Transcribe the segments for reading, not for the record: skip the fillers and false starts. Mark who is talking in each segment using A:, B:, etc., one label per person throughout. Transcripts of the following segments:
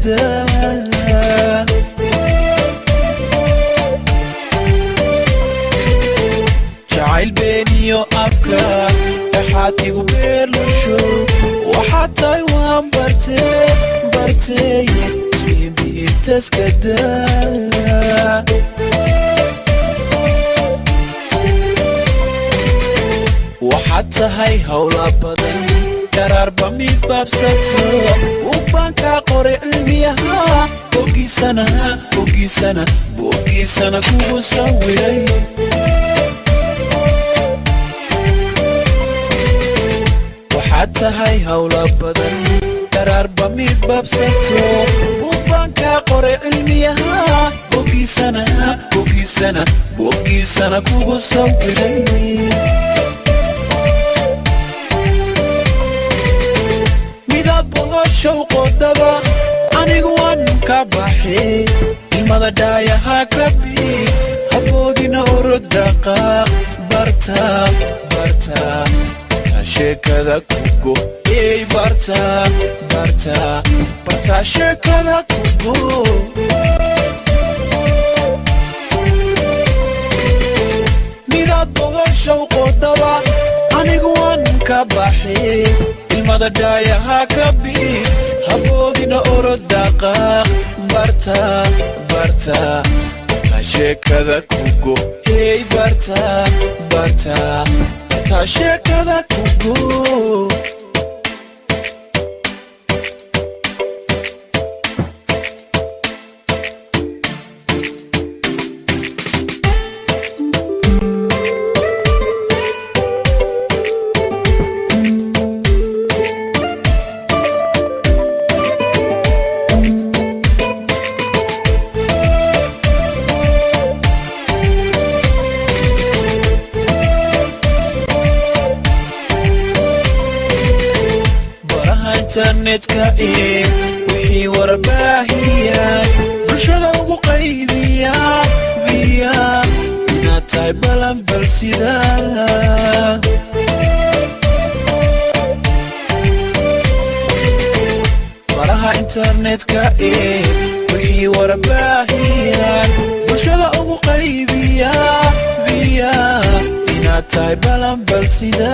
A: daa jacayl beeniyo afka dhaxaad igu beerlusho waxaad tahay waan bartay ismiinbiintaska daa waxaad tahay hawla badan qaraarba mid baabsato ugbaan kaa qoray cilmiyaha bogiisana kugu sawiray waxaad tahay hawla badan qaraarba mid baabsato ugbaan kaa qoray cilmiyaha bogiisana kugu sawiray showqodaba anigu waan ka baxay ilmada dhaayaha ka bii haboodina orodaqa barta sheekada kugo ey barta sheekada kugo midad boqol showqodaba anigu waan ka baxay ilmada dhaayaha ka bii haboodina orodaqa barta sheekada kugo hey barta sheekada kugo internetka wixii warbaahiyan bulshada ugu qaybiya inaad tahay balanbal sida baraha internetka wixii warbaahiyan bulshada ugu qaybiya inaad tahay balanbal sida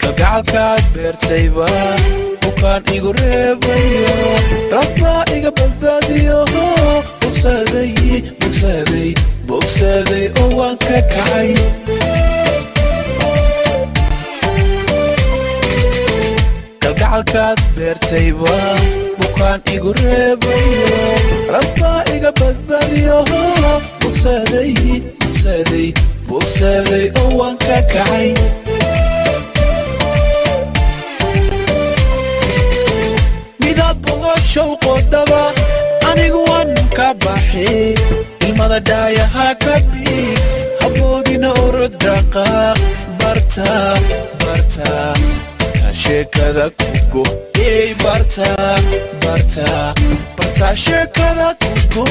A: gacalkaad beertayba bukaan igu reebayo rabbaa iga badbaadiyo bogsaday oo waan ka kacay kalgacalkaad beertayba bukaan igu reebayo rabbaa iga badbaadiyo bogsaday oo waan ka kacay showqodaba anigu waan ka baxay ilmada dhaayaha ka bii haboodina orodaqa barta sheekada kugo ey barta sheekada kugo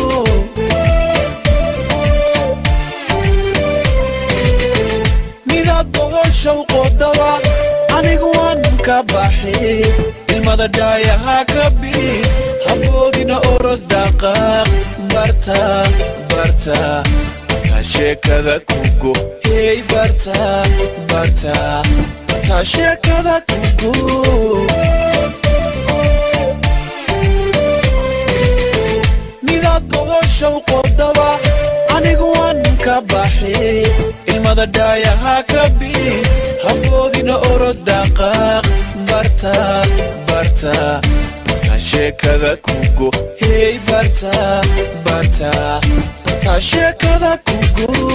A: midad boqol showqodaba anigu waan ka baxay ilmada dhaayaha ka bii haboodina orodaqa barta sheekada kugo hey barta sheekada kugo midad boqol showqodaba anigu waan ka baxay ilmada dhaayaha ka bii haboodina orodaqa barta sheekada kugo hey barta sheekada kugo